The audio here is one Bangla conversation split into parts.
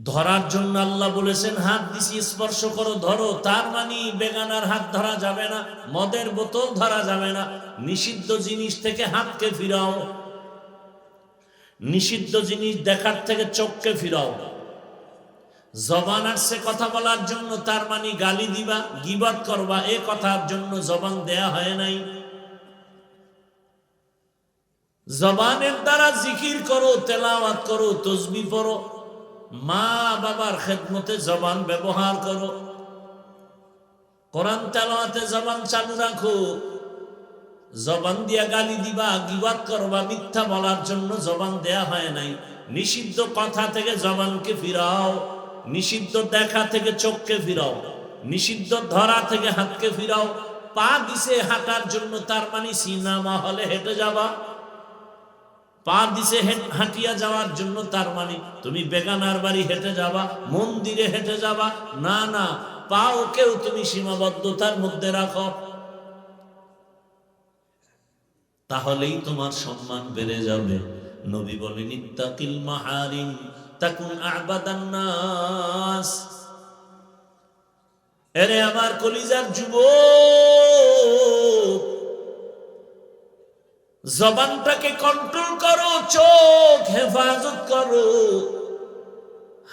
ধরার জন্য আল্লাহ বলেছেন হাত দিছি স্পর্শ করো ধরো, তার মানে বেগানার হাত ধরা যাবে না, মদের বোতল ধরা যাবে না। নিষিদ্ধ জিনিস থেকে হাতকে ফিরাও, নিষিদ্ধ জিনিস দেখার থেকে চোখকে ফিরাও। জবান আসছে কথা বলার জন্য, তার মানে গালি দিবা, গীবত করবা, এ কথার জন্য জবান দেয়া হয় নাই। জবানের দ্বারা জিকির করো, তেলাওয়াত করো, তসবিহ পড়ো, মা বাবার খেদমতে জবান ব্যবহার করো, কোরআন তেলাওয়াতে জবান চালু রাখো। জবান দিয়া গালি দিবা, গীবত করবা, মিথ্যা বলার জন্য জবান দেয়া হয় নাই। নিষিদ্ধ কথা থেকে জবানকে ফিরাও, নিষিদ্ধ দেখা থেকে চোখকে ফিরাও, নিষিদ্ধ ধরা থেকে হাতকে ফিরাও। পা দিছে হাঁটার জন্য, তার মানে সিনেমা হলে হেঁটে যাবা। পা দিছে হাঁটিয়া যাওয়ার জন্য, তার মানে তুমি বেগানার বাড়ি হেঁটে যাবা, মন্দিরে হেঁটে যাবা না, না, পাও কেউ তুমি সীমাবদ্ধতার মধ্যে রাখো, তাহলেই তোমার সম্মান বেড়ে যাবে। নবী বলেন ইত্তাকিল মাহারিম তাকুন আবাদান নাস। এরে আমার কলিজার যুবক, জবানটাকে কন্ট্রোল করো, চোখ হেফাজত করো,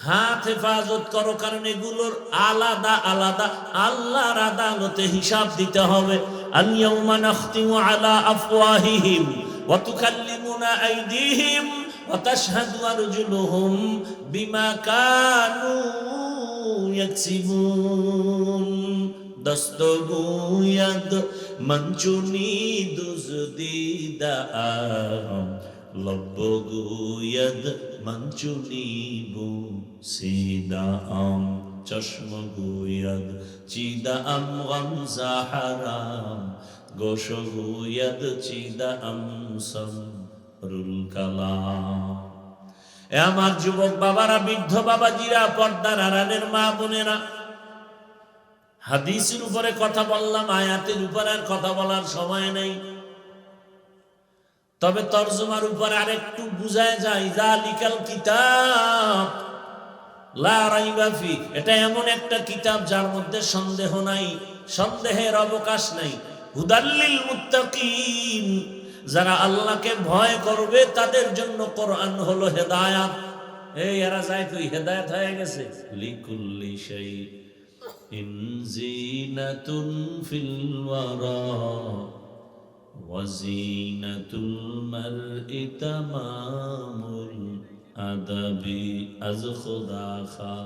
হাত হেফাজত করো, কারণ এগুলোর আলাদা আলাদা আল্লাহর আদালতে হিসাব দিতে হবে। আল-ইয়াউমা নাখতিমু আলা আফওয়াহিহিম ওয়া তুকাল্লিমুনা আইদিহিম ওয়া তাশহাদু আরজুলুহুম বিমা কানু ইয়াকসিবুন। দস্তগুয়াদ মঞ্চুনি দুজদিদা লব্বগুয়াদ মঞ্চুনি বু সিদাম চশমগুয়াদ চিদাম গমজা হারাম গোশগুয়াদ চিদাম সমরুল কালাম। এ আমার যুবক বাবারা, বৃদ্ধ বাবাজিরা, পর্দার আড়ালের মা বোনেরা, হাদিসের উপরে কথা বললাম, আয়াতের উপরে আর কথা বলার সময় নেই। তবে তরজমার উপরে আরেকটু বুঝায় যায়, যালিকাল কিতাব লা রাইবা ফি, এটা এমন একটা কিতাব যার মধ্যে সন্দেহ নাই, সন্দেহের অবকাশ নাই। হুদাল্লিল মুত্তাকিন, যারা আল্লাহকে ভয় করবে তাদের জন্য কোরআন হলো হেদায়াত। এই এরা যায় কই, হেদায়াত হয়ে গেছে। লিকুল্লি শাইইন জিনাতুন ফিল ওয়ারা ওয়াজিনাতুল মারই তামামুল আদাবি আজ খুদা খা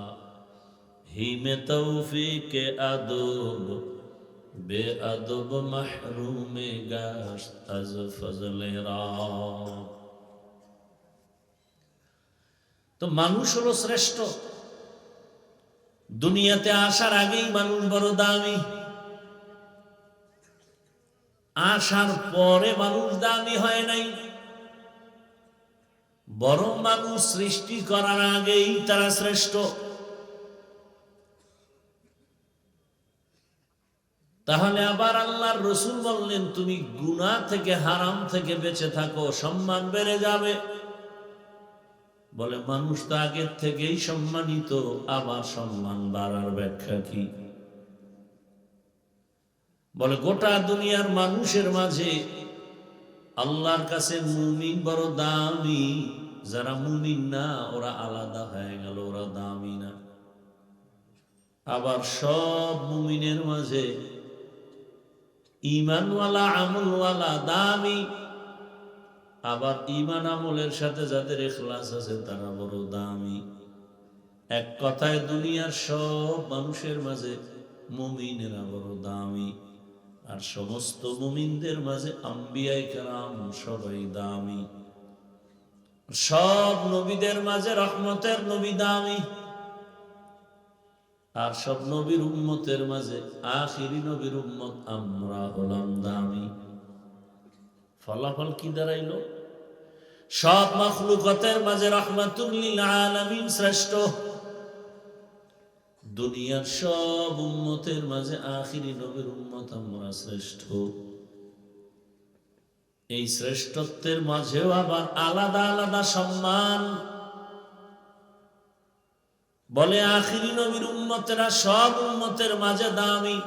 হিমে তৌফিকে আদব বে আদব মাহরুমে গাশত আজ ফজলে রা। তো মানুষ হলো শ্রেষ্ঠ। দুনিয়াতে আসার আগেই মানুষ বড় দামি, আসার পরে মানুষ দামি হয় নাই, বরং মানুষ সৃষ্টি করার আগেই তারা শ্রেষ্ঠ। তাহলে আবার আল্লাহর রাসূল বললেন, তুমি গুনাহ থেকে, হারাম থেকে বেঁচে থাকো, সম্মান বেড়ে যাবে। বলে মানুষ তো আগের থেকেই সম্মানিত, আবার সম্মান বাড়ার ব্যাখ্যা কি? বলে গোটা দুনিয়ার মানুষের মাঝে আল্লাহর কাছে মুমিন বড় দামি, যারা মুমিন না ওরা আলাদা হয়ে গেল, ওরা দামি না। আবার সব মুমিনের মাঝে ঈমানওয়ালা আমলওয়ালা দামি, আবার ঈমান আমলের সাথে যাদের ইখলাস আছে তারা বড় দামি। এক কথায় দুনিয়ার সব মানুষের মাঝে মুমিনেরা বড় দামি, আর সমস্ত মুমিনদের মাঝে আম্বিয়ায়ে কেরাম সবাই দামি। সব নবীদের মাঝে রহমতের নবী দামি, আর সব নবীর উম্মতের মাঝে আখিরি নবীর উম্মত আমরা হলাম দামি। ফলাফল কি দাঁড়াইলো? সব মাখলুকাতের মাঝে রাহমাতুল লিল আলামিন শ্রেষ্ঠ, দুনিয়ার সব উম্মতের মাঝে আখিরি নবীর উম্মত আমরা শ্রেষ্ঠ। এই শ্রেষ্ঠত্বের মাঝেও আবার আলাদা আলাদা সম্মান। বলে আখিরি নবীর উম্মতেরা সব উম্মতের মাঝে দামি,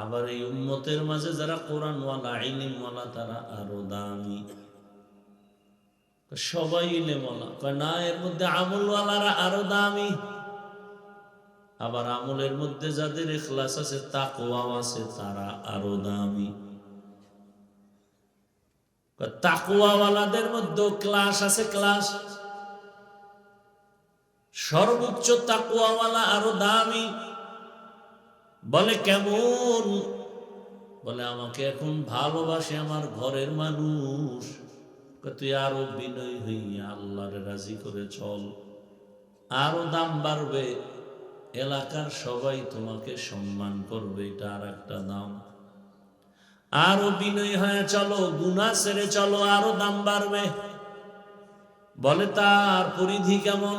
আবার এই উম্মতের মাঝে যারা কোরআনওয়ালা ইলমওয়ালা তারা আরো দামি। সবাই ইলমওয়ালা, কয় না, এর মধ্যে আমলওয়ালারা আরো দামি। আবার আমলের মধ্যে যাদের ইখলাস আছে, তাকওয়া আছে, তারা আরো দামি। তাকওয়াওয়ালাদের মধ্যে ক্লাস আছে, ক্লাস। সর্বোচ্চ তাকওয়াওয়ালা আরো দামি। বলে কেমন? বলে আমাকে এখন ভালোবাসে আমার ঘরের মানুষ, তুই আরো বিনয় হইয়া আল্লাহর রাজি করে চল, আরো দাম বাড়বে, এলাকার সবাই তোমাকে সম্মান করবে, এটা আর একটা দাম। আরো বিনয় হয়ে চলো, গুনাহ ছেড়ে চলো, আরো দাম বাড়বে। বলে তার পরিধি কেমন?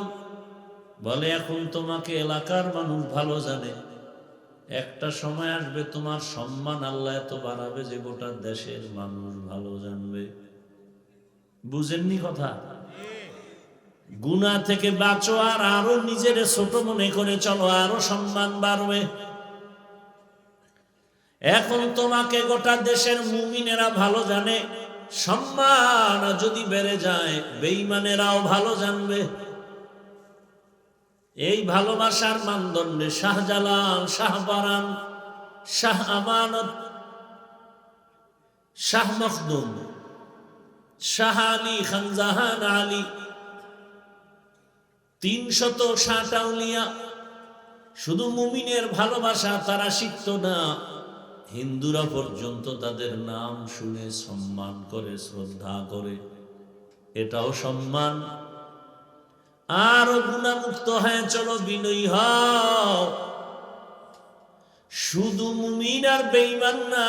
বলে এখন তোমাকে এলাকার মানুষ ভালো জানে, একটা সময় আসবে তোমার সম্মান আল্লাহ এত বাড়াবে যে গোটা দেশের মানুষ ভালো জানবে। বুঝেননি কথা? গুনাহ থেকে বাঁচো, আর আরো নিজের ছোট মনে করে চলো, আরো সম্মান বাড়বে। এখন তোমাকে গোটা দেশের মুমিনেরা ভালো জানে, সম্মান যদি বেড়ে যায় বেঈমানেরাও ভালো জানবে। এই ভালোবাসার মানদণ্ডে শাহজালাল, শাহপরান, শাহ আমানত, শাহ মখদুম, শাহ আলী, খানজাহান আলী, ৩৬০ আউলিয়া, শুধু মুমিনের ভালোবাসা তারা শিখত না, হিন্দুরা পর্যন্ত তাদের নাম শুনে সম্মান করে, শ্রদ্ধা করে, এটাও সম্মান। আরো গুনাহমুক্ত হয়ে চলো, বিনয়ী হও। শুধু মুমিন আর বেঈমান না,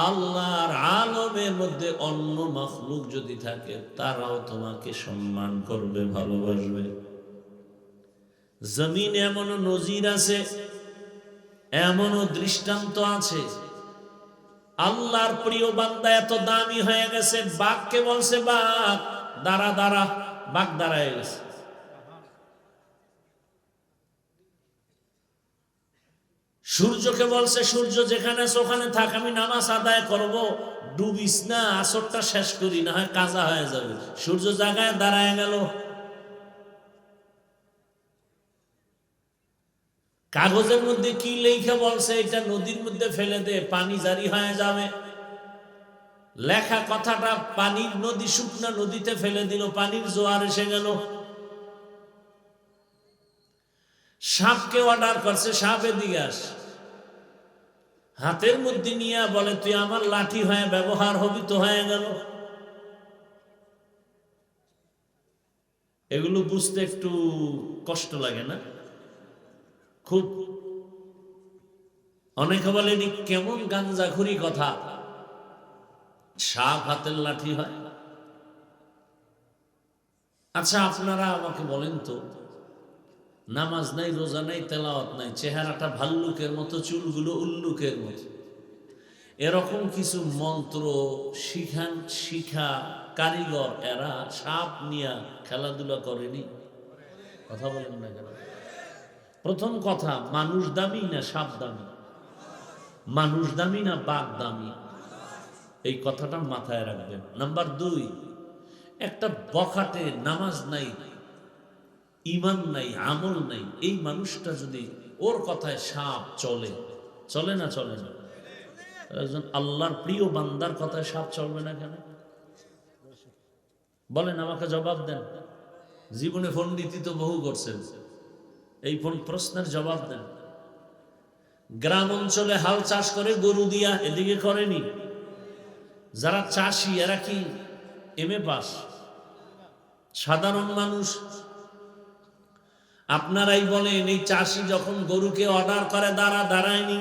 আল্লাহর আলমের মধ্যে অন্য মাখলুক যদি থাকে তারাও তোমাকে সম্মান করবে, ভালোবাসবে। জমিনে এমনও নজির আছে, এমনও দৃষ্টান্ত আছে, আল্লাহর প্রিয় বান্দা এত দামি হয়ে গেছে, বাঘকে বলছে বাঘ দাঁড়া দাঁড়া, বাঘ দাঁড়ায় গেছে। সূর্যকে বলছে সূর্য যেখানে আছে ওখানে থাক, আমি নামাজ আদায় করব, ডুবিস না, আসরটা শেষ করি, না হয় কাজা হয়ে যাবে। সূর্য জায়গায় দাঁড়ায় গেল। কাগজের মধ্যে কি লেখা বলছে, এটা নদীর মধ্যে ফেলে দে, পানি জারি হয়ে যাবে। লেখা কথাটা পানির নদী, শুকনা নদীতে ফেলে দিল, পানির জোয়ার এসে গেল। সাপকে অর্ডার করছে, সাপ এদিকে আস, হাতের মধ্যে নিয়ে বলে তুই আমার লাঠি হয়ে ব্যবহার হবি, তো হয়ে গেল। এগুলো বুঝতে একটু কষ্ট লাগে না? খুব। অনেকে বলে কেমন গাঞ্জাখুরি কথা, সাপ হাতের লাঠি হয়। আচ্ছা আপনারা আমাকে বলেন তো, নামাজ নাই, রোজা নাই, তেলাওয়াত নাই, চেহারাটা ভাল্লুকের মতো, চুলগুলো উল্লুকের মতো, এরকম কিছু মন্ত্র শিখা কারিগর এরা সাপ নিয়ে খেলাধুলা করেনি? কথা বলেন না কেন? প্রথম কথা, মানুষ দামি না সাপ দামি? মানুষ দামি না বাঘ দামি? এই কথাটা মাথায় রাখবেন। নাম্বার ২, একটা বখাটে নামাজ নাই, ঈমান নাই, আমল নাই, এই মানুষটা যদি ওর কথায় সাপ চলে, চলে না চলে না? একজন আল্লাহর প্রিয় বান্দার কথায় সাপ চলবে না কেন? বলেন, আমাকে জবাব দেন। জীবনে পণ্ডিতি তো বহু করছেন, এই প্রশ্নের জবাব দেন। গ্রাম অঞ্চলে হাল চাষ করে গরু দিয়া, এদিকে করেনি? যারা চাষি এরা কি এমএ পাস? সাধারণ মানুষ। আপনারাই বলেন, এই চাষি যখন গরুকে অর্ডার করে দাঁড়ায়নি?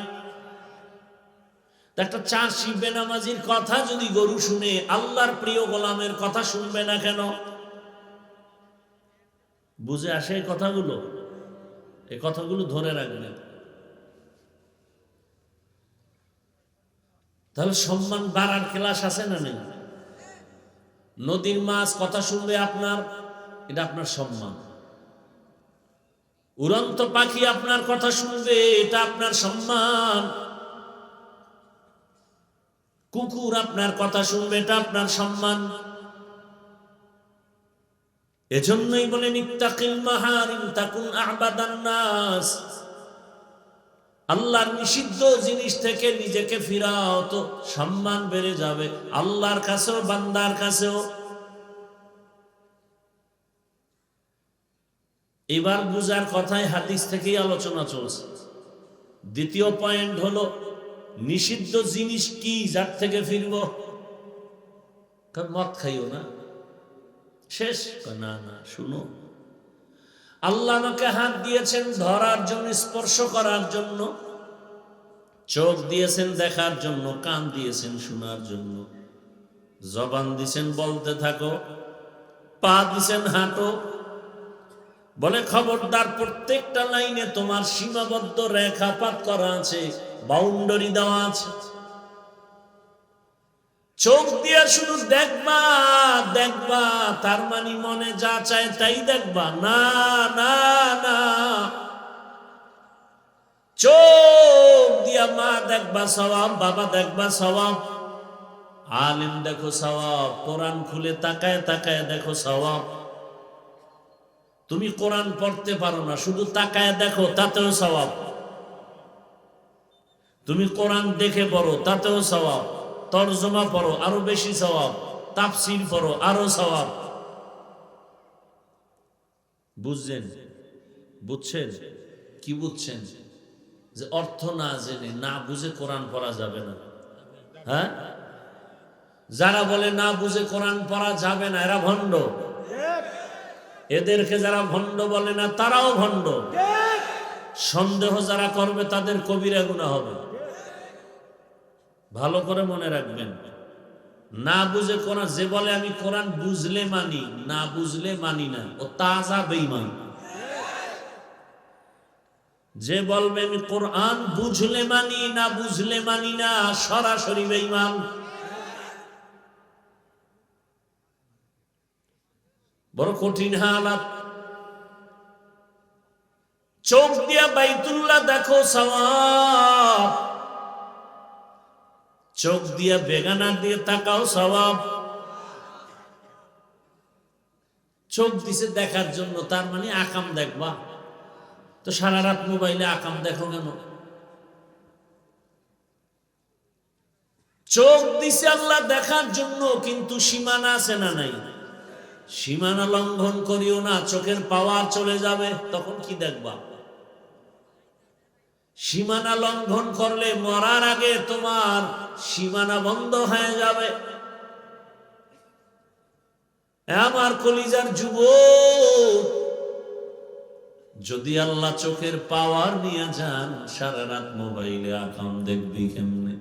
একটা চাষি বেনামাজির কথা যদি গরু শুনে, আল্লাহর প্রিয় গোলামের কথা শুনবে না কেন? বুঝে আসে এই কথাগুলো? এই কথাগুলো ধরে রাখবেন। তাহলে সম্মান বাড়ার ক্লাস আছে না নেই? নদীর মাছ কথা শুনবে আপনার, এটা আপনার সম্মান। উড়ন্ত পাখি আপনার কথা শুনবে, এটা আপনার সম্মান। কুকুর আপনার কথা শুনবে, এটা আপনার সম্মান। এজন্যই বলেন ইত্তাকিল মাহারিম তাকুন আবাদান নাস। আল্লাহর নিষিদ্ধ জিনিস থেকে নিজেকে ফিরাও, তো সম্মান বেড়ে যাবে আল্লাহর কাছেও বান্দার কাছেও। এবার বুঝার কথায় হাদিস থেকেই আলোচনা চলছে। দ্বিতীয় পয়েন্ট হলো নিষিদ্ধ জিনিস কি যার থেকে ফিরব? মদ খাইও না, শেষ। না না, শুনো, আল্লাহ আমাকে হাত দিয়েছেন ধরার জন্য, স্পর্শ করার জন্য, চোখ দিয়েছেন দেখার জন্য, কান দিয়েছেন শোনার জন্য, জবান দিয়েছেন বলতে থাকো, পা দিয়েছেন হাঁটো। বলে খবরদার, প্রত্যেকটা লাইনে তোমার সীমাবদ্ধ রেখাপাত করা আছে, বাউন্ডারি দেওয়া আছে। চোখ দিয়ে শুধু দেখবা দেখবা, তার মানে মনে যা চায় তাই দেখবা? না না না, চোখ দিয়া মা দেখবা সওয়াব, বাবা দেখবা সওয়াব, আলিম দেখো সওয়াব, কোরআন খুলে তাকায় তাকায় দেখো সওয়াব। তুমি কোরআন পড়তে পারো না, শুধু তাকায় দেখো, তাতেও সওয়াব। তুমি কোরআন দেখে পড়ো, তাতেও সওয়াব। তরজমা পড়ো, আরো বেশি সওয়াব। তাফসীর পড়ো, আরো সওয়াব। বুঝছেন? বুঝছেন? কি বুঝছেন? যে অর্থ না জেনে, না বুঝে কোরআন পড়া যাবে না। হ্যাঁ, যারা বলে না বুঝে কোরআন পড়া যাবে না, এরা ভণ্ড। এদেরকে যারা ভণ্ড বলে না, তারাও ভণ্ড। সন্দেহ যারা করবে তাদের কবিরা গুনাহ হবে। ভালো করে মনে রাখবেন, না বুঝে কোরআন, যে বলে আমি কোরআন বুঝলে মানি, না বুঝলে মানি না, ও তাজা বেঈমান। যে বলবে আমি কোরআন বুঝলে মানি, না বুঝলে মানি না, সরাসরি বেঈমান। বড় কঠিন হালাত। চোখ দিয়া বাইতুল্লাহ দেখো সওয়াব, চোখ দিয়া বেগানা দিয়ে তাকাও সওয়াব। চোখ দিছে দেখার জন্য, তার মানে আকাম দেখবা। তো সারা রাত মোবাইলে আকাম দেখো কেন? চোখ দিছে আল্লাহ দেখার জন্য, কিন্তু সীমানা আছে না নাই? সীমানা লঙ্ঘন করিও না, চোখের পাওয়ার চলে যাবে, তখন কি দেখবা? সীমানা লঙ্ঘন করলে মরার আগে তোমার সীমানা বন্ধ হয়ে যাবে। আমার কলিজার যুবক, যদি আল্লাহ চোখের পাওয়ার নিয়ে যান, সারা রাত মোবাইলে আকাম দেখবি কেমনে?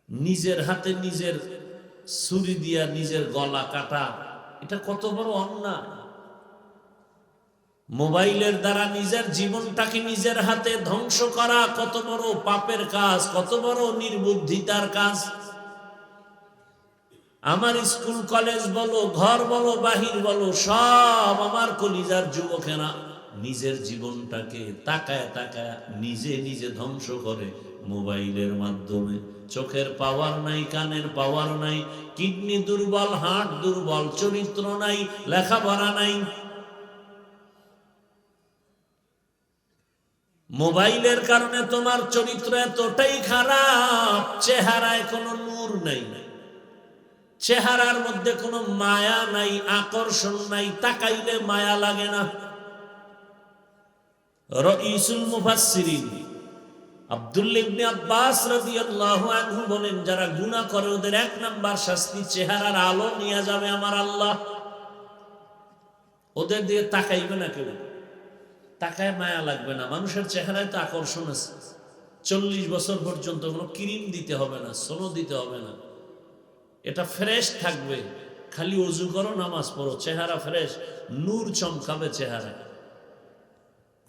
নিজের হাতে নিজের ছুরি দিয়া নিজের গলা কাটা, এটা কত বড় অন্যায়। মোবাইলের দ্বারা নিজের জীবনটাকে নিজের হাতে ধ্বংস করা কত বড় পাপের কাজ, কত বড় নির্বুদ্ধিতার কাজ। আমার স্কুল কলেজ বলো, ঘর বলো, বাহির বলো, সব আমার কলিজার যুবকেরা নিজের জীবনটাকে তাকায় তাকায় নিজে নিজে ধ্বংস করে মোবাইলের মাধ্যমে। চোখের পাওয়ার নাই, কানের পাওয়ার নাই, কিডনি দুর্বল, হার্ট দুর্বল, চরিত্র নাই, লেখাপড়া নাই। মোবাইলের কারণে তোমার চরিত্র এতটাই খারাপ, চেহারায় কোনো নূর নাই, চেহারার মধ্যে কোনো মায়া নাই, আকর্ষণ নাই, তাকাইলে মায়া লাগে না। রাইসুল মুফাসসিরিন আব্দুল্লাহ ইবনে আব্বাস রাদিয়াল্লাহু আনহু বলেন, যারা গুনাহ করে ওদের এক নাম্বার শাস্তি চেহারার আলো নিয়ে যাবে আমার আল্লাহ। ওদের দিয়ে তাকাইবে না কেউ, তাকায় মায়া লাগবে না। মানুষের চেহারায় তো আকর্ষণ আছে। 40 বছর পর্যন্ত কোনো ক্রিম দিতে হবে না, সোনো দিতে হবে না, এটা ফ্রেশ থাকবে। খালি ওযু করো, নামাজ পড়ো, চেহারা ফ্রেশ, নূর চমকাবে চেহারা।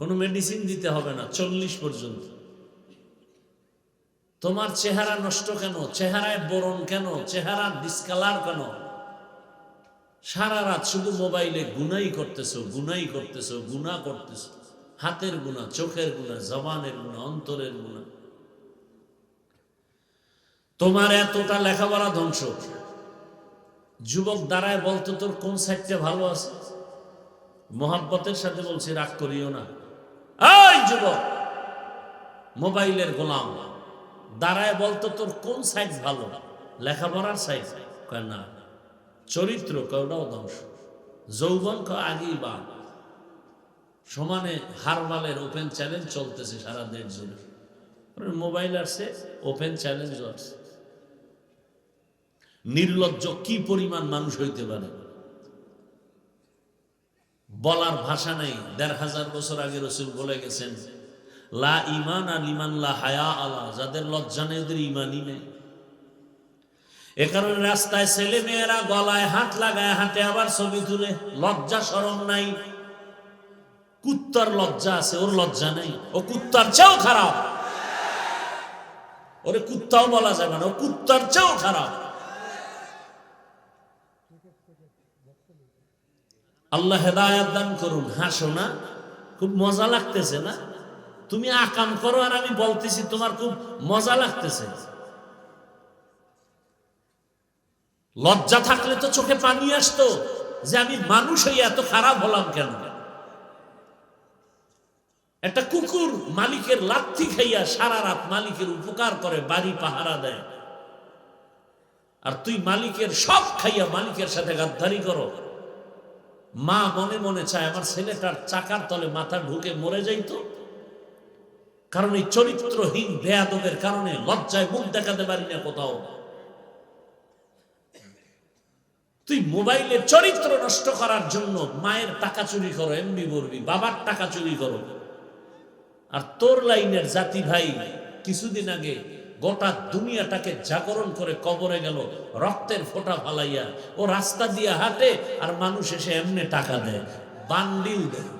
কোনো মেডিসিন দিতে হবে না 40 পর্যন্ত। তোমার চেহারা নষ্ট কেন? চেহারায় বরণ কেন? চেহারা ডিসকালার কেন? সারা রাত শুধু মোবাইলে গুনাই করতেছো, গুনাই করতেছো, গুনাহ করতেছো। হাতের গুনাহ, চোখের গুনাহ, জবানের গুনাহ, অন্তরের গুনাহ। তোমার এতটা লেখাপড়া ধ্বংস। যুবক দাঁড়ায় বলতো তোর কোন সাইডটা ভালো আছে? মোহাব্বতের সাথে বলছি, রাগ করিও না। এই যুবক, মোবাইলের গোলাম, দাঁড়ায় বলতো তোর কোন সাইড ভালো? লেখাপড়ার সাইড? কয় না। চরিত্র? কয়টাও ধ্বংস। যৌবন আগেই বা সমানে হারবালের ওপেন চ্যালেঞ্জ চলতেছে সারা দেশ জুড়ে। মোবাইল আসছে, ওপেন চ্যালেঞ্জ আসছে। নির্লজ্জ কি পরিমাণ মানুষ হইতে পারে বলার ভাষা নেই। ১৫০০ বছর আগে রাসূল বলে গেছেন, লা ঈমানা লিমান লা হায়া আলা, যাদের লজ্জা নেই ওদের ঈমানই নেই। এ কারণে রাস্তায় ছেলে মেয়েরা গলায় হাত লাগায় হাঁটে, আবার ছবি তুলে। লজ্জা শরম নাই। কুত্তার লজ্জা আছে, ওর লজ্জা নেই। ও কুত্তার চেয়েও খারাপ। ওরে কুত্তাও বলা যাবে না, ও কুত্তার চেয়েও খারাপ। আল্লাহ হেদায়েত দান করুন। হাসো না, খুব মজা লাগতেছে না? তুমি আকাম করো আর আমি বলতেছি তোমার খুব মজা লাগতেছে। লজ্জা থাকলে তো চোখে পানি আসতো যে আমি মানুষ হয়ে এত খারাপ হলাম কেন। একটা কুকুর মালিকের লাথি খাইয়া সারা রাত মালিকের উপকার করে, বাড়ি পাহারা দেয়, আর তুই মালিকের সব খাইয়া মালিকের সাথে গাদ্দারি করো। মা মনে মনে চায় আমার ছেলেটার চাকার তলে মাথা ঢুকে মরে যাইতো, কারণ এই চরিত্রহীন বেয়াদবের কারণে লজ্জায় মুখ দেখাতে পারি না কোথাও। তুই মোবাইলের চরিত্র নষ্ট করার জন্য মায়ের টাকা চুরি করো, এমবি বলবি, বাবার টাকা চুরি করো। আর তোর লাইনের জাতি ভাই কিছুদিন আগে গোটা দুনিয়াটাকে জাগরণ করে কবরে গেল রক্তের ফোঁটা ফালাইয়া। ও রাস্তা দিয়ে হাঁটে আর মানুষ এসে এমনি টাকা দেয়, বান্ডিল দেয়।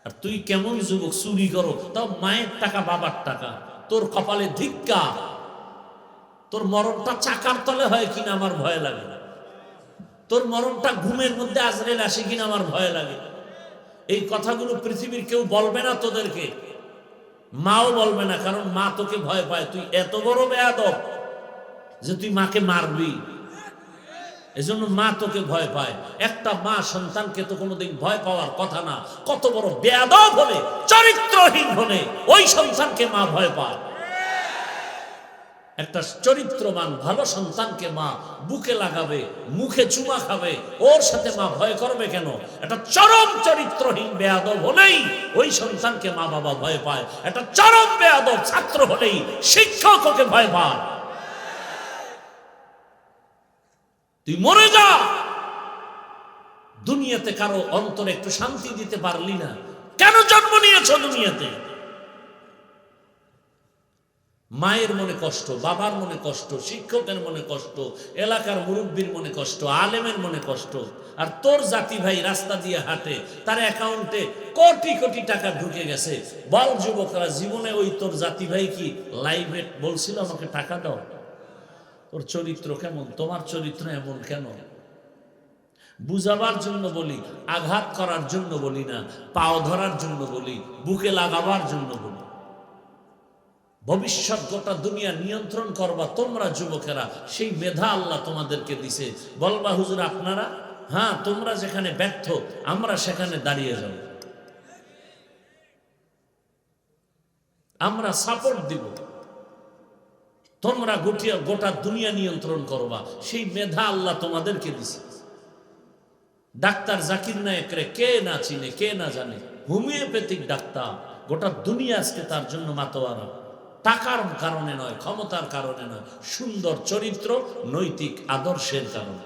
আর তুই কেমন যুবক, চুরি করো, তাও মায়ের টাকা, বাবার টাকা। তোর কপালে ধিক্কা। তোর মরণটা চাকার তলে হয় কিনা আমার ভয় লাগে। তোর মরণটা ঘুমের মধ্যে আজরাইল আসে কিনা আমার ভয় লাগে। এই কথাগুলো পৃথিবীর কেউ বলবে না তোদেরকে, মাও বলবে না, কারণ মা তোকে ভয় পায়। তুই এত বড় বেয়াদব যে তুই মাকে মারবি, এজন্য মা তোকে ভয় পায়। একটা মা সন্তানকে তো কোনোদিন ভয় পাওয়ার কথা না। কত বড় বেয়াদব হলে, চরিত্রহীন হলে ওই সন্তানকে মা ভয় পায়। একটা চরিত্রবান ভালো সন্তানকে মা বুকে লাগাবে, মুখে চুমা খাবে, ওর সাথে মা ভয় করবে কেন? একটা চরম চরিত্রহীন বেয়াদব হলেই ওই সন্তানকে মা বাবা ভয় পায়। একটা চরম বেয়াদব ছাত্র হলেই শিক্ষক ওকে ভয় পায়। তুই মরে যা, দুনিয়াতে কারো অন্তরে একটু শান্তি দিতে পারলি না। কেন জন্ম নিয়েছো দুনিয়াতে? মায়ের মনে কষ্ট, বাবার মনে কষ্ট, শিক্ষকের মনে কষ্ট, এলাকার মুরব্বীর মনে কষ্ট, আলেমের মনে কষ্ট। আর তোর জাতি ভাই রাস্তা দিয়ে হাঁটে, তার অ্যাকাউন্টে কোটি কোটি টাকা ঢুকে গেছে। বল যুবকরা, জীবনে ওই তোর জাতি ভাই কি লাইভে বলছিল আমাকে টাকা দাও? তোর চরিত্র কেমন? তোমার চরিত্র এমন কেন? বুঝাবার জন্য বলি, আঘাত করার জন্য বলি না, পাও ধরার জন্য বলি, বুকে লাগাবার জন্য বলি। ভবিষ্যৎ গোটা দুনিয়া নিয়ন্ত্রণ করবা তোমরা যুবকেরা, সেই মেধা আল্লাহ তোমাদেরকে দিছে। বলবা হুজুর আপনারা, হ্যাঁ তোমরা যেখানে ব্যর্থ আমরা সেখানে দাঁড়িয়ে যাব, আমরা সাপোর্ট দিব। তোমরা গোটা দুনিয়া নিয়ন্ত্রণ করবা, সেই মেধা আল্লাহ তোমাদেরকে দিছে। ডাক্তার জাকির নায়েকরে কে না চিনে, কে না জানে? হোমিওপ্যাথিক ডাক্তার, গোটা দুনিয়া আজকে তার জন্য মাতোয়ারা। টাকার কারণে নয়, ক্ষমতার কারণে নয়, সুন্দর চরিত্র, নৈতিক আদর্শের কারণে।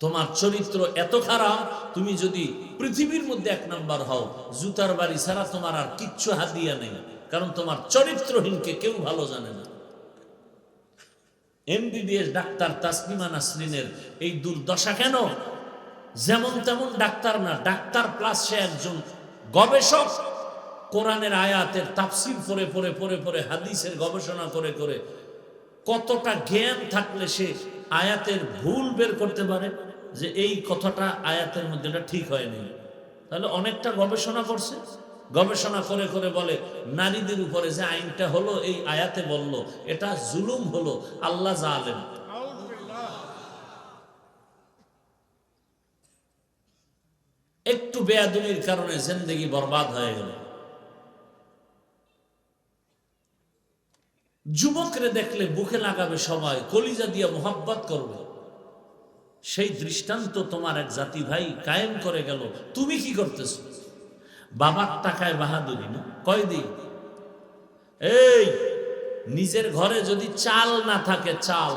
তোমার চরিত্র এত খারাপ, তুমি যদি পৃথিবীর মধ্যে 1 নাম্বার হও, জুতার বাড়ি ছাড়া তোমার আর কিচ্ছু হাদিয়া নেই, কারণ তোমার চরিত্রহীনকে কেউ ভালো জানে না। এমবিবিএস ডাক্তার তাসলিমা নাসরিনের এই দুর্দশা কেন? যেমন তেমন ডাক্তার না, ডাক্তার প্লাস সে একজন গবেষক। কোরআনের আয়াতের তাফসীর পড়ে পড়ে পড়ে পড়ে, হাদিসের গবেষণা করে করে, কতটা জ্ঞান থাকলে সে আয়াতের ভুল বের করতে পারে যে এই কথাটা আয়াতের মধ্যে এটা ঠিক হয়নি, তাহলে অনেকটা গবেষণা করছে, গবেষণা করে করে বলে নারীদের উপরে যে আইনটা হলো এই আয়াতে বলল এটা জুলুম হলো, আল্লাহ জালেম। একটু বেয়াদবির কারণে জিন্দেগি বরবাদ হয়ে গেল। যুবকরে দেখলে বুকে লাগাবে সবাই, কলিজা দিয়ে মোহাব্বত করবে। সেই দৃষ্টান্ত তোমার এক জাতি ভাই কায়েম করে গেল। তুমি কি করতেছ? বাবার টাকায় বাহাদুরি না? কয়দিন এই নিজের ঘরে যদি চাল না থাকে, চাল,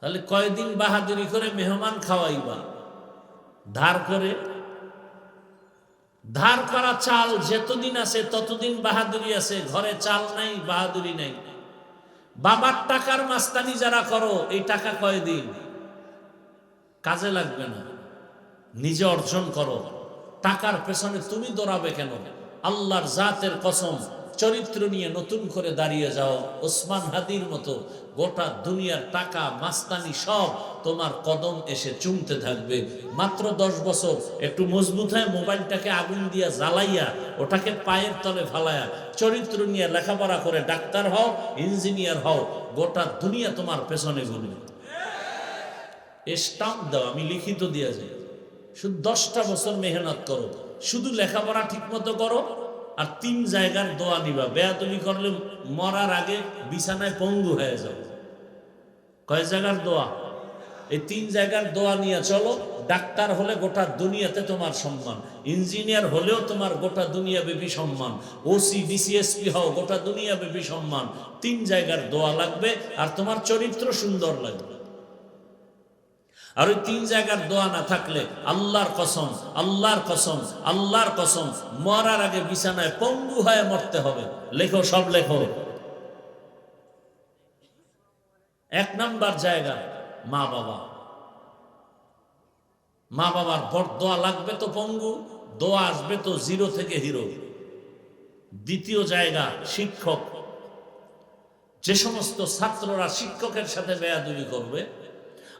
তাহলে কয়দিন বাহাদুরি করে মেহমান খাওয়াইবা? ধার করে, ধার করা চাল যতদিন আছে ততদিন বাহাদুরি আছে, ঘরে চাল নাই বাহাদুরি নাই। বাবার টাকার মাস্তানি যারা করো, এই টাকা কয়দিন কাজে লাগবে না, নিজে অর্জন করো। টাকার পেছনে তুমি দৌড়াবে কেন? আল্লাহর জাতের কসম, চরিত্র নিয়ে নতুন করে দাঁড়িয়ে যাও ওসমান হাদির মতো। গোটা দুনিয়ার টাকা মাস্তানি সব তোমার কদম এসে চুমতে থাকবে। মাত্র 10 বছর একটু মজবুত হয়ে মোবাইলটাকে আগুন দিয়া জ্বালাইয়া ওটাকে পায়ের তলে ফালায়া চরিত্র নিয়ে লেখাপড়া করে ডাক্তার হও, ইঞ্জিনিয়ার হও, গোটা দুনিয়া তোমার পেছনে ঘুরবে। স্টাম্প দাও, আমি লিখিত দিয়া যাই। শুধু 10টা বছর মেহনত করো, শুধু লেখাপড়া ঠিক মতো করো, আর 3 জায়গার দোয়া নিবা। বেয়াদবি করলে মরার আগে বিছানায় পঙ্গু হয়ে যাও। কয় জায়গার দোয়া? এই 3 জায়গার দোয়া নিয়ে চলো। ডাক্তার হলে গোটা দুনিয়াতে তোমার সম্মান, ইঞ্জিনিয়ার হলেও তোমার গোটা দুনিয়া ব্যাপী সম্মান, ওসি ডিসিএসপি হও, গোটা দুনিয়া ব্যাপী সম্মান। 3 জায়গার দোয়া লাগবে, আর তোমার চরিত্র সুন্দর লাগবে। আর ওই 3 জায়গার দোয়া না থাকলে আল্লাহর কসম, আল্লাহর কসম, আল্লাহর কসম, মরার আগে বিছানায় পঙ্গু হয়ে মরতে হবে। লেখো, সব লেখো। 1 নাম্বার জায়গা মা বাবা। মা বাবার বড় দোয়া লাগবে তো পঙ্গু, দোয়া আসবে তো 0 থেকে হিরো। 2য় জায়গা শিক্ষক। যে সমস্ত ছাত্ররা শিক্ষকের সাথে বেয়াদবি করবে,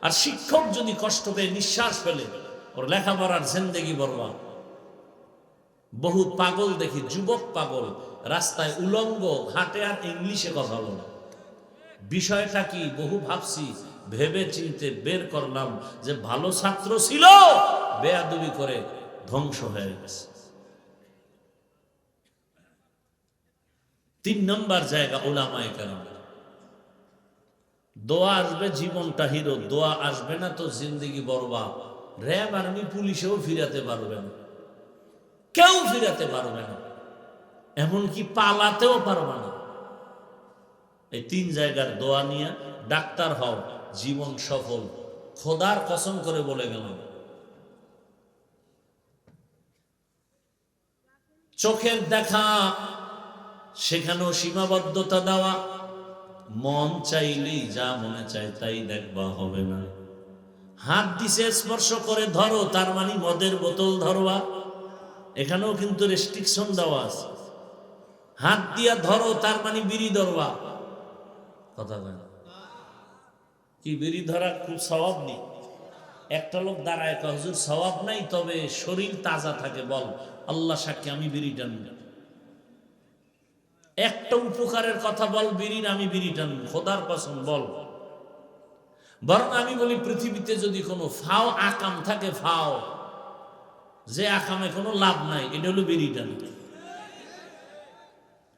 আর শিক্ষক যদি কষ্ট পেয়ে নিঃশ্বাস ফেলে, ওর লেখাপড়ার জিন্দেগি বরবাদ। বহু পাগল দেখি, যুবক পাগল, রাস্তায় উলঙ্গ হাঁটে আর ইংলিশে কথা বলে। বিষয়টা কি? বহু ভাবছি, ভেবে চিনতে বের করলাম যে ভালো ছাত্র ছিল, বেয়াদবি করে ধ্বংস হয়ে গেছে। 3 নম্বর জায়গা উলামায়ে কেরাম। দোয়া আসবে জীবনটা হিরো, দোয়া আসবে না তো জিন্দেগি বরবাদ। র্যাব আর্মি পুলিশেও ফিরাতে পারবে না, কেউ ফিরাতে পারবে না, এমনকি পালাতেও পারবে না। এই 3 জায়গার দোয়া নিয়ে ডাক্তার হও, জীবন সফল। খোদার কসম করে বলে গেলাম। চোখের দেখা, সেখানেও সীমাবদ্ধতা দেওয়া। মন চাইলেই যা মনে চায় তাই দেখবা, হবে না। হাত দিছে স্পর্শ করে ধরো, তার মানে মদের বোতল ধরবা, এখানেও কিন্তু রেস্ট্রিকশন দেওয়া আছে। হাত দিয়া ধরো, তার মানে বিড়ি ধরবা। কথা বলে কি? বিড়ি ধরা খুব সওয়াব নেই। একটা লোক দাঁড়ায় কয়, হুজুর সওয়াব নাই, তবে শরীর তাজা থাকে। বল, আল্লাহ সাক্ষী আমি বিড়ি টানব। একটা উপকারের কথা বল বিড়ির, আমি বিড়ি টানব, খোদার কসম বল। বরং আমি বলি, পৃথিবীতে যদি কোনো ফাও আকাম থাকে, ফাও যে আকামে কোনো লাভ নাই, এটা হলো বিড়ি টানা।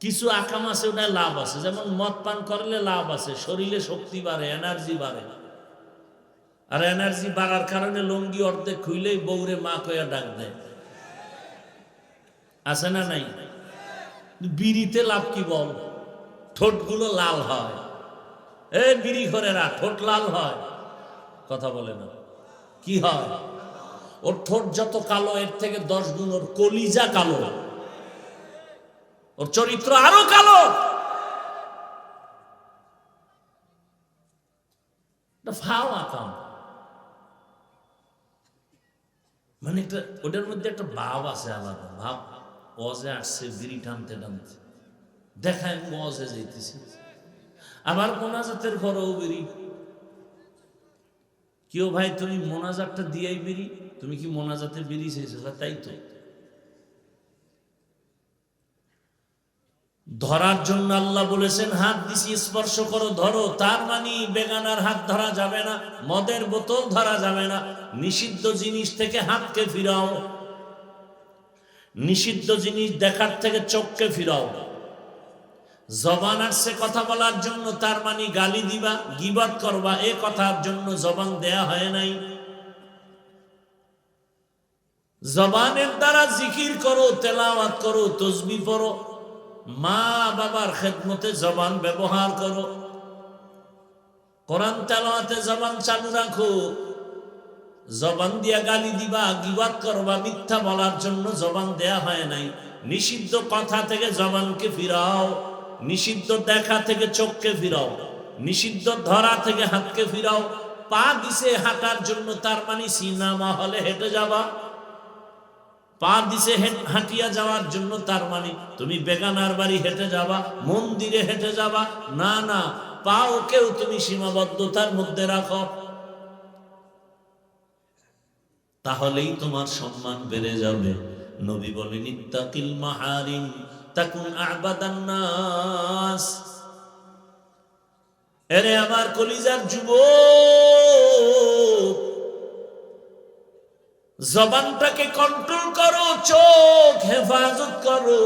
কিছু আকাম আছে ওটা লাভ আছে, যেমন মদ পান করলে লাভ আছে, শরীরে শক্তি বাড়ে, এনার্জি বাড়ে। আর এনার্জি বাড়ার কারণে লঙ্গি অর্ধেক খুইলেই বউরে মা কয়া ডাক দেয়, আছে না নাই? বিড়িতে লাভ কি বল? ঠোঁটগুলো লাল হয়। এই বিড়ি ঘরেরা ঠোঁট লাল হয়, কথা বলে না। কি হয়? ওর ঠোঁট যত কালো, এর থেকে 10 গুণ ওর কলিজা কালো, ওর চরিত্র আরো কালো। ফাও আকাম, মানে ওটার মধ্যে একটা ভাব আছে, আলাদা ভাব। ওয়াজে আসছে বিড়ি টানতে টানতে, দেখায় ওয়াজে যাইতেছে, আবার মোনাজাতের পরেও বিড়ি। কেউ ভাই তুমি মোনাজাতটা দিয়েই বেরি, তুমি কি মোনাজাতে বেরি চেয়েছো? তাই তো। ধরার জন্য আল্লাহ বলেছেন হাত দিছি স্পর্শ করো, ধরো। তার মানে বেগানার হাত ধরা যাবে না, মদের বোতল ধরা যাবে না, নিষিদ্ধ জিনিস থেকে হাতকে ফিরাও, নিষিদ্ধ জিনিস দেখার থেকে চোখকে ফিরাও। জবান আসছে কথা বলার জন্য, তার মানে গালি দিবা, গীবত করবা, এ কথার জন্য জবান দেয়া হয় নাই। জবানের দ্বারা জিকির করো, তেলাওয়াত করো, তসবিহ পড়ো, মা বাবার খেদমতে জবান ব্যবহার করো, কোরআন তেলাওয়াতে জবান চালু রাখো। জবান দিয়া গালি দিবা, গীবত করবা, মিথ্যা বলার জন্য জবান দেয়া হয় নাই। নিষিদ্ধ কথা থেকে জবানকে ফিরাও, নিষিদ্ধ দেখা থেকে চোখকে ফিরাও, নিষিদ্ধ ধরা থেকে হাতকে ফিরাও। পা দিছে হাঁটার জন্য, তার মানে সিনেমা হলে হেঁটে যাবা। পা দিছে হাঁটিয়া যাওয়ার জন্য, তার মানে তুমি বেগানার বাড়ি হেঁটে যাবা, মন্দিরে হেঁটে যাবা না। না, পাও কেউ তুমি সীমাবদ্ধতার মধ্যে রাখো, তাহলেই তোমার সম্মান বেড়ে যাবে। নবী বলেন ইত্তাকিল মাহারিম তাকুন আবাদান নাস। এরে আমার কলিজার যুবক, জবানটাকে কন্ট্রোল করো, চোখ হেফাজত করো,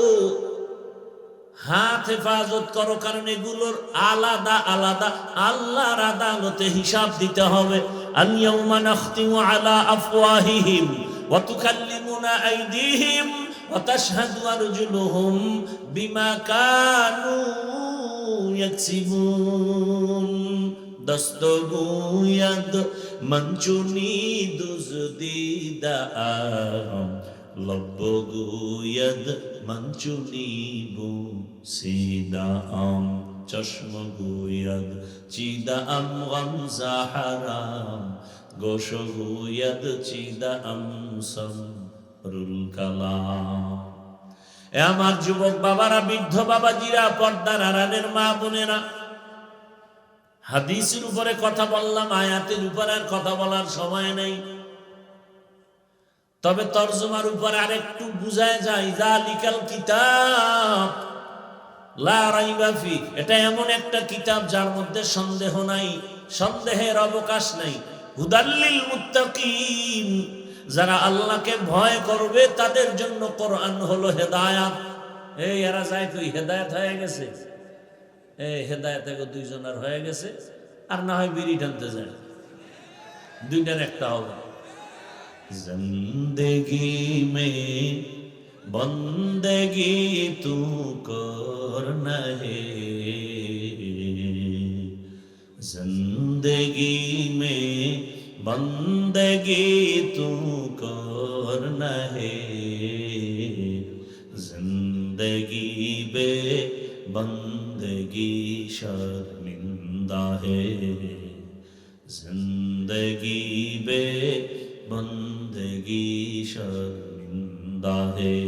হাত হেফাজত করো, কারণ এগুলোর আলাদা আলাদা আল্লাহর আদালতে হিসাব দিতে হবে। আল-ইয়াউমা নাখতিমু আলা আফওয়াহিহিম ওয়া তুকাল্লিমুনা আইদিহিম ওয়া তাশহাদু আরজুলুহুম বিমা কানু ইয়াকসিবুন। দস্তগুয়াদ মঞ্চুনি দুজদিদা লব্বগুয়াদ মঞ্চুনি বু সিদা চশমগুয়াদ চিদা গামজা হারাম গোশগুয়াদ চিদা সমরুল কালাম। এ আমার যুবক বাবারা, বৃদ্ধ বাবাজিরা, পর্দার আড়ালের মা বোনেরা, হাদিসের উপরে কথা বললাম, আয়াতের উপরে আর কথা বলার সময় নেই। তবে তরজমার উপরে আরেকটু বুঝায় যায়, যালিকাল কিতাব লা রাইবা ফি, এটা এমন একটা কিতাব যার মধ্যে সন্দেহ নাই, সন্দেহের অবকাশ নাই। হুদাল্লিল মুত্তাকিন, যারা আল্লাহকে ভয় করবে তাদের জন্য কোরআন হলো হেদায়াত। এই এরা যায় তুই হেদায়াত হয়ে গেছে, এই হেদায়াত থেকে দুইজনের হয়ে গেছে, আর না হয় বিড়ি টানতে যায়, দুইটার একটা হবে। জিন্দেগি মে বন্দেগি তু করনা হে, জিন্দেগি মে বন্দেগি তু করনা হে, জিন্দেগি বে বন্দেগি শर्मिंदा है, जिंदगी बे बंदगी शर्मिंदा है।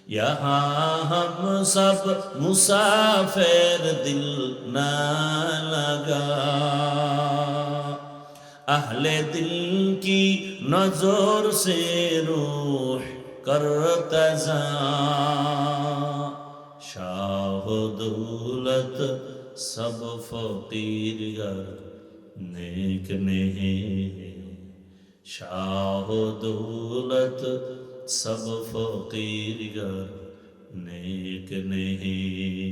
यहाँ हम सब मुसाफिर, दिल न लगा अहले दिल की नजर से रूह करतजा, शाह दौलत सब फकीर गर नेक नहीं, शाह दौलत सब फकीर गर नेक नहीं,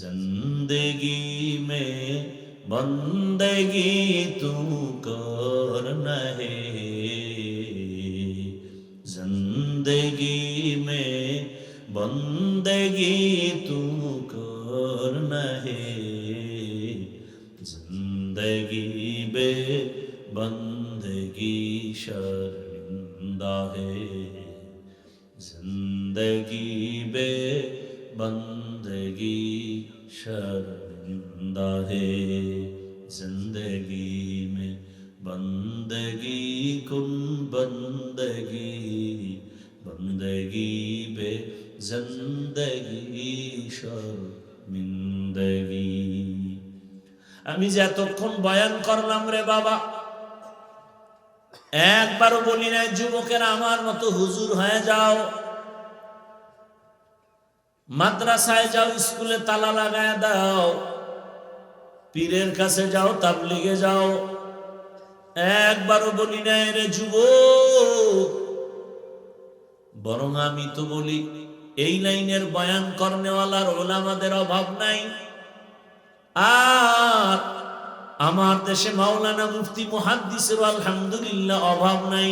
जिंदगी में बंदगी तू करना है, जिंदगी में बंदगी तू करना है, जिंदगी बे बंदगी शर्मिंदा है, जिंदगी बे बंदगी शर्मिंदा है, जिंदगी में बंदगी कुन बंदगी, बंदगी बे जिंदगी शर्मिंदगी। আমি যে এতক্ষণ বয়ান করলাম রে বাবা, একবারও বলি নাই যুবকেরা আমার মতো হুজুর হয়ে যাও, মাদ্রাসায় যাও, স্কুলে তালা লাগায় দাও, পীরের কাছে যাও, তাবলিগে যাও। একবারও বলি নাই রে যুবক। বরং আমি তো বলি এই লাইনের বয়ান করনেওয়ালার ওলামাদের অভাব নাই। আর আমার দেশে মাওলানা মুফতি মুহাদ্দিসের আলহামদুলিল্লাহ অভাব নাই।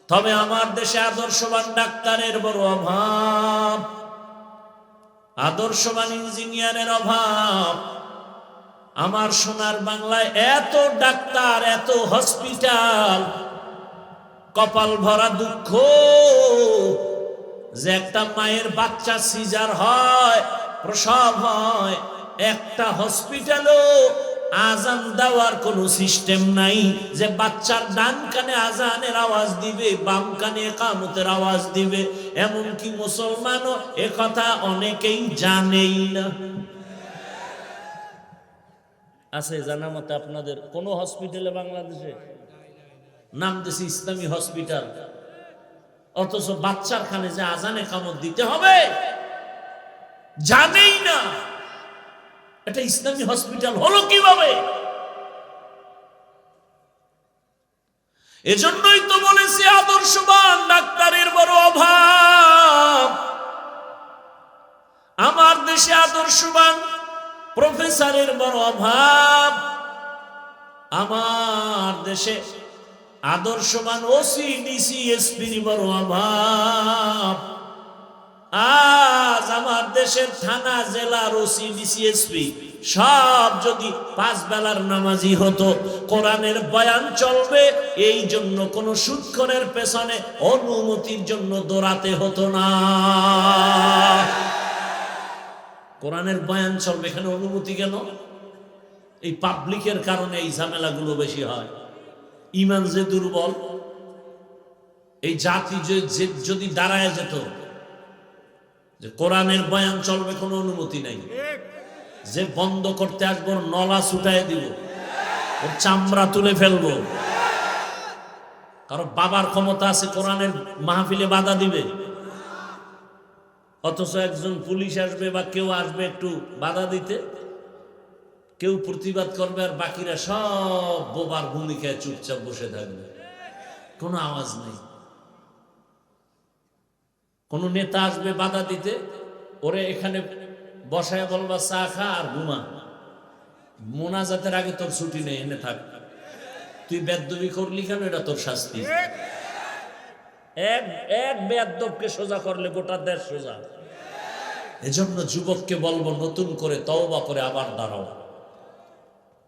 তবে আমার দেশে আদর্শবান ডাক্তারের বড় অভাব, আদর্শবান ইঞ্জিনিয়ারের অভাব। আমার সোনার বাংলায় এত ডাক্তার, এত হসপিটাল, কপাল ভরা দুঃখ যে একটা মায়ের বাচ্চা সিজার হয়, প্রসব হয়, একটা হসপিটালও আজান দেওয়ার কোনো সিস্টেম নাই যে বাচ্চার ডান কানে আজানের আওয়াজ দিবে, বাম কানে ইকামতের আওয়াজ দিবে। এমনকি মুসলমানও এ কথা অনেকেই জানেই না। আছে জানা মতে আপনাদের কোন হসপিটালে বাংলাদেশে? নাম দিয়েছে ইসলামী হসপিটাল, অথচ বাচ্চার খানে যে আজানে কামত দিতে হবে জানেই না। এটা ইসলামী হসপিটাল হলো কিভাবে? এজন্যই তো বলেছি আদর্শবান ডাক্তারের বড় অভাব। আমার দেশে আদর্শবান প্রফেসরের বড় অভাব। আমার দেশে আদর্শবান ওসি, ডিসি, এসপির বড় অভাব। আজ আমার দেশের থানা, জেলার ওসি, ডিসি, এসপি সব যদি 5 বেলার নামাজি হতো, কোরআনের বয়ান চলবে, এই জন্য কোন সুদখোরের পেছনে অনুমতির জন্য দৌড়াতে হতো না। কোরআনের বয়ান চলবে, এখানে অনুমতি কেন? এই পাবলিকের কারণে এই ঝামেলাগুলো বেশি হয়। ঈমান যে দুর্বল, এই জাতি যদি দাঁড়ায় যেত যে কোরআনের বয়ান চলবে, কোনো অনুমতি নাই, যে বন্ধ করতে আসবো নলা ছুটাই দিব, ওর চামড়া তুলে ফেলবো। কারণ বাবার ক্ষমতা আছে কোরআনের মাহফিলে বাধা দিবে, অথচ একজন পুলিশ আসবে বা কেউ আসবে একটু বাধা দিতে, কেউ প্রতিবাদ করবে, আর বাকিরা সব বোবার ভূমিকায় চুপচাপ বসে থাকবে, কোনো আওয়াজ নেই। কোন নেতা আসবে বাধা দিতে, ওরে এখানে বসায় বলবা চা খা আর ঘুমা, মোনাজাতের আগে তোর ছুটি নেই, এনে থাক, তুই বেয়াদবি করলি কেন, এটা তোর শাস্তি। এক বেয়াদবকে সোজা করলে গোটা দেশ সোজা। এজন্য যুবককে বলবো নতুন করে তওবা করে আবার দাঁড়াও,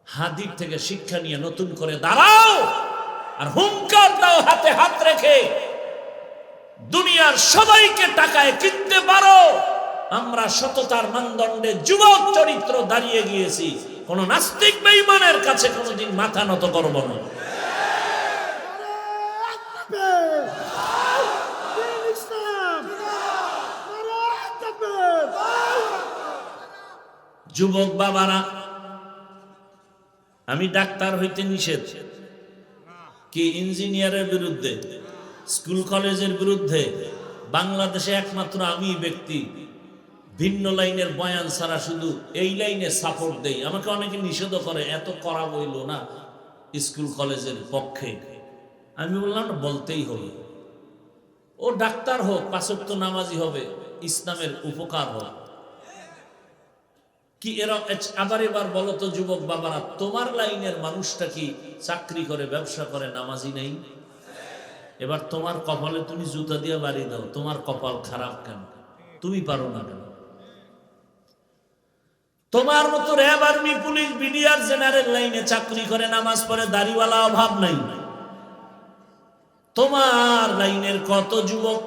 হাদির থেকে শিক্ষা নিয়ে নতুন করে দাঁড়াও, আর হুঙ্কার দাও হাতে হাত রেখে, দুনিয়ার সবাইকে টাকায় কিনতে পারো। আমরা সততার মানদণ্ডে যুবক চরিত্র দাঁড়িয়ে গিয়েছি, কোন নাস্তিক বেঈমানের কাছে কোনোদিন মাথা নত করব না। যুবক বাবারা, আমি ডাক্তার হইতে নিষেধ, কি ইঞ্জিনিয়ারের বিরুদ্ধে, স্কুল কলেজের বিরুদ্ধে। বাংলাদেশে একমাত্র আমি ব্যক্তি ভিন্ন লাইনের বয়ান ছাড়া শুধু এই লাইনে সাপোর্ট দেই। আমাকে অনেকে নিষেধ করে, এত করা বইল না স্কুল কলেজের পক্ষে। আমি বললাম না, বলতেই হবে। ও ডাক্তার হোক, 5 ওয়াক্ত নামাজি হবে, ইসলামের উপকার হোক। কি এরা আবার এবার বলো তো যুবক বাবারা, তোমার লাইনের মানুষটা কি চাকরি করে, ব্যবসা করে, নামাজি নেই? এবার তোমার কপালে তুমি জুতা দিয়ে বাড়ি দাও, তোমার কপাল খারাপ কেন? তুমি পারো না কেন? তোমার মতো RAB, army, police, BDR, general লাইনে চাকরি করে, নামাজ পড়ে, দাড়িওয়ালা অভাব নাই। তোমার লাইনের কত যুবক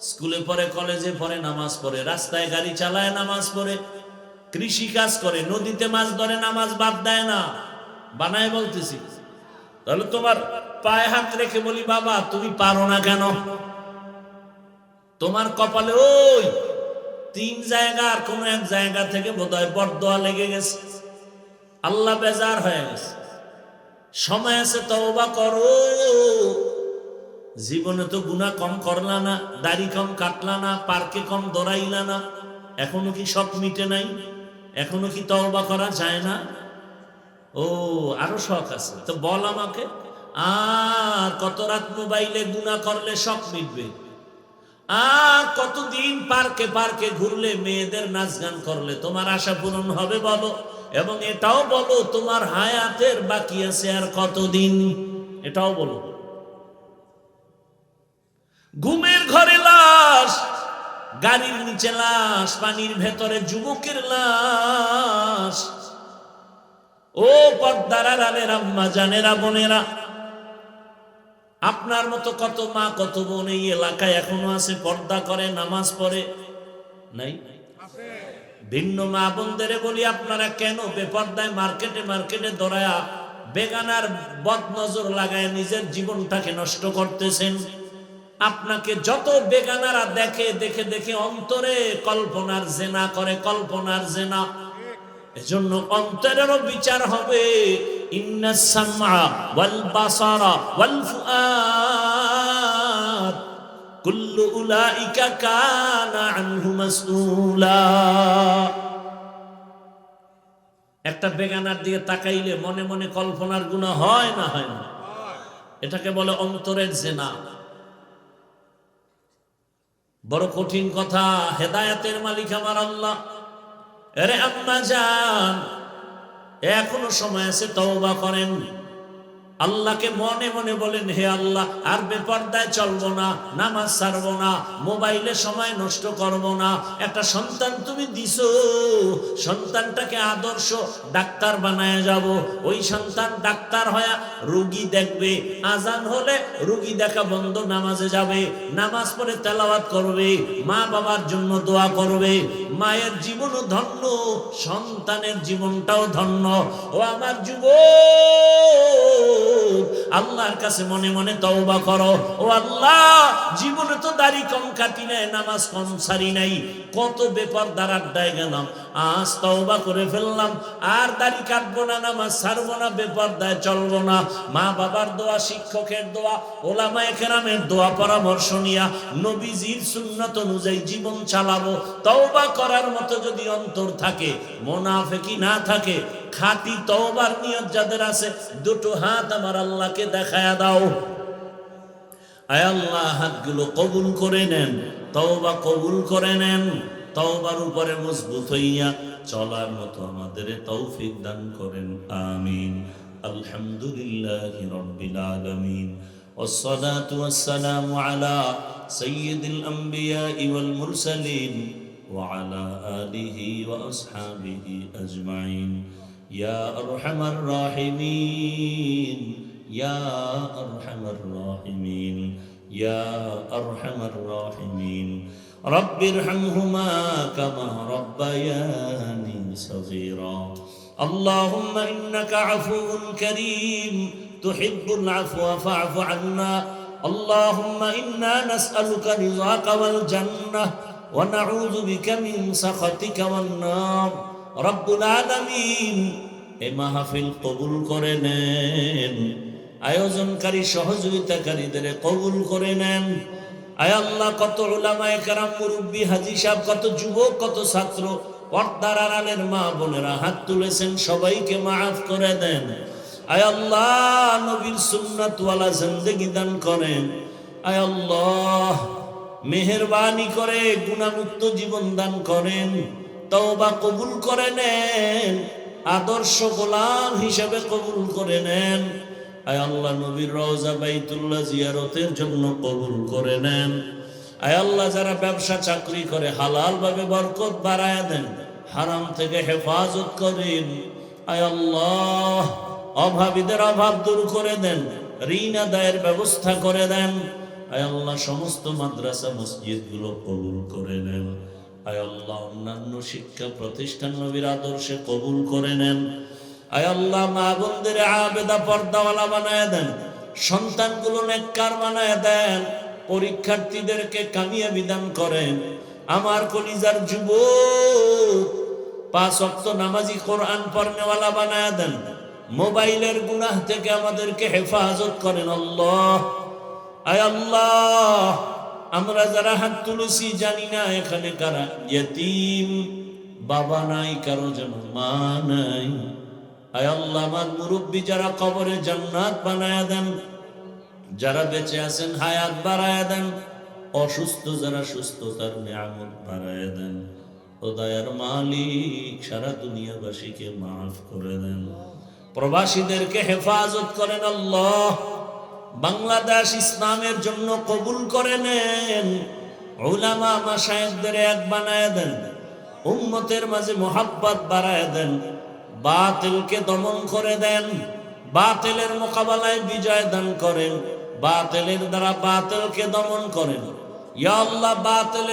স্কুলে পড়ে, কলেজে পড়ে, নামাজ পড়ে, রাস্তায় গাড়ি চালায়, নামাজ পড়ে, কৃষি কাজ করে, নদীতে মাছ ধরে, নামাজ বাদ দেয় না। বানায় বলতেছি। তাহলে তোমার পায়ে হাত রেখে বলি, বাবা তুমি পারো না কেন? তোমার কপালে ওই 3 জায়গার কোন এক জায়গা থেকে বোধহয় বরদোয়া লেগে গেছে, আল্লাহ বেজার হয়ে গেছে। সময় আছে, তওবা করো। জীবনে তো গুনাহ কম করলা না, দাড়ি কম কাটলা না, পার্কে কম দৌড়াইলা না, এখনো কি শখ মিটে নাই? এখনো কি তওবা করা যায় না? ও, আরো শখ আছে তো বল আমাকে। আর কত রাত মোবাইলে গুনাহ করলে শখ মিটবে? আর কতদিন পার্কে পার্কে ঘুরলে, মেয়েদের নাচ গান করলে তোমার আশা পূরণ হবে বলো? এবং এটাও বলো তোমার হায়াতের বাকি আছে আর কতদিন, এটাও বলো। ঘুমের ঘরে লাশ, গাড়ির নিচে লাশ, পানির ভেতরে যুবকের লাশ। ও পর্দার আড়ালের আম্মা জানেরা, বোনেরা, আপনার মতো কত মা কত বোন এই এলাকায় এখনো আছে, পর্দা করে, নামাজ পড়ে নাই? ভিন্ন মা বোনদের বলি, আপনারা কেন বেপর্দায় মার্কেটে মার্কেটে দৌড়ায়া বেগানার বদ নজর লাগায় নিজের জীবনটাকে নষ্ট করতেছেন? আপনাকে যত বেগানারা দেখে, দেখে দেখে অন্তরে কল্পনার জেনা করে, কল্পনার জেনা। এজন্য অন্তরেরও বিচার হবে। ইন্নাস সামআ ওয়াল বাসারা ওয়াল ফুআদ কুল্লু উলাইকা কানা আনহু মাসউলা। একটা বেগানার দিকে তাকাইলে মনে মনে কল্পনার গুনাহ হয় না হয় না? এটাকে বলে অন্তরের জেনা। বড় কঠিন কথা। হেদায়েতের মালিক আমার আল্লাহ। আরে আম্মা জান, এখনো সময় আছে, তওবা করেন। আল্লাহকে মনে মনে বলেন, হে আল্লাহ, আর বেপর্দায় চলবো না, নামাজ ছাড়বো না, মোবাইলে সময় নষ্ট করব না। একটা সন্তান তুমি দিছো, সন্তানটাকে আদর্শ ডাক্তার বানায় যাব। ওই সন্তান ডাক্তার হয়ে রোগী দেখবে, আজান হলে রোগী দেখা বন্ধ, নামাজে যাবে, নামাজ পড়ে তেলাওয়াত করবে, মা বাবার জন্য দোয়া করবে। মায়ের জীবনও ধন্য, সন্তানের জীবনটাও ধন্য। ও আমার যুবক, আল্লাহর কাছে মনে মনে তওবা করো। ও আল্লাহ, জীবনে তো দাড়ি কম কাটি নাই, নামাজ কম ছাড়ি নাই, কত বেপরদার আড্ডায় গেলাম, আজ তওবা করে ফেললাম, আর দাড়ি কাটবো না, নামাজ ছাড়বো না, বেপরদায় চলবো না। মা বাবার দোয়া, শিক্ষকের দোয়া, ওলামায়ে কেরামের দোয়া পরামর্শ নিয়া নবীজির সুন্নাত অনুযায়ী জীবন চালাবো। তওবা করার মতো যদি অন্তর থাকে, মুনাফিকি না থাকে, খাঁটি তওবার নিয়ত যাদের আছে, দুটো হাত আমার আল্লাহকে দেখায়া দাও। আয় আল্লাহ, হাতগুলো কবুল করে নেন, তওবা কবুল করে নেন। তওবার উপরে মজবুত হইয়া চলার মতো আমাদের তৌফিক দান করেন, আমিন। আলহামদুলিল্লাহি রাব্বিল আলামিন, والصلاة والسلام على سيد الأنبياء والمرسلين وعلى آله وأصحابه أجمعين يا أرحم الراحمين يا أرحم الراحمين يا أرحم الراحمين رب ارحمهما كما ربياني صغيرا اللهم إنك عفو كريم تحب العفو فاعف عنا اللهم إنا نسألك رضاك والجنة ونعوذ بك من سخطك والنار رب العالمين এ মাহফিল কবুল করে নেন, আয়োজনকারী সহযোগিতাকারীদের কবুল করে নেন। আয় আল্লাহ, কত উলামায়ে কেরাম, মুরব্বী, হাজী সাহেব, কত যুবক, কত ছাত্র, পর্দার আড়ালের মা বোনেরা হাত তুলেছেন, সবাইকে মাফ করে দেন। আয় আল্লাহ, নবীর সুন্নাতওয়ালা জিন্দেগি দান করেন। আয় আল্লাহ, মেহেরবানি করে গুনাহমুক্ত জীবন দান করেন, তওবা কবুল করে নেন, আদর্শ গোলাম হিসেবে কবুল করে নেন। আয় আল্লাহ, নবীর রওজা বাইতুল্লাহ জিয়ারতের জন্য কবুল করে নেন। আয় আল্লাহ, যারা ব্যবসা চাকরি করে হালাল ভাবে বরকত বাড়ায়া দেন, হারাম থেকে হেফাজত করেন। আয় আল্লাহ, অভাবীদের অভাব দূর করে দেন, ঋণ আদায়ের ব্যবস্থা করে দেন। আয় আল্লাহ, সমস্ত মাদ্রাসা মসজিদ গুলো কবুল করে নেন। আয় আল্লাহ, অন্যান্য শিক্ষা প্রতিষ্ঠান নবীর আদর্শে কবুল করে নেন। আয় আল্লাহ, মা বোনদের আবেদা পর্দাওয়ালা বানায় দেন, সন্তানগুলো নেককার বানায় দেন, পরীক্ষার্থীদেরকে কামিয়াবি দান করেন। আমার কলিজার যুবক, 5 ওয়াক্ত নামাজি, কোরআন পড়নেওয়ালা বানায় দেন। মোবাইলের গুনাহ থেকে আমাদেরকে হেফাজত করেন আল্লাহ। আয় আল্লাহ, আমরা যারা হাত তুলেছি জানি না এখানে কারা ইয়েতিম, বাবা নাই, কারো যেন মা নাই। আয় আল্লাহ, আমার মুরব্বী যারা কবরে জান্নাত বানায়া দেন, যারা বেঁচে আছেন হায়াত বাড়ায়া দেন, অসুস্থ যারা সুস্থতার নিয়ামত বাড়ায়া দেন। ও দয়ার মালিক, সারা দুনিয়াবাসীকে মাফ করে দেন, প্রবাসীদেরকে হেফাজত করেন আল্লাহ। বাংলাদেশ ইসলামের জন্য কবুল করে নেন, উলামা মাশায়েখদের এক বানায় দেন, উম্মতের মাঝে মোহাব্বত বাড়ায় দেন, বাতিলকে দমন করে দেন, বাতিলের মোকাবেলায় বিজয় দান করেন, বাতিলের দ্বারা বাতিলকে দমন করেন। ইয়া আল্লাহ, বাতিলের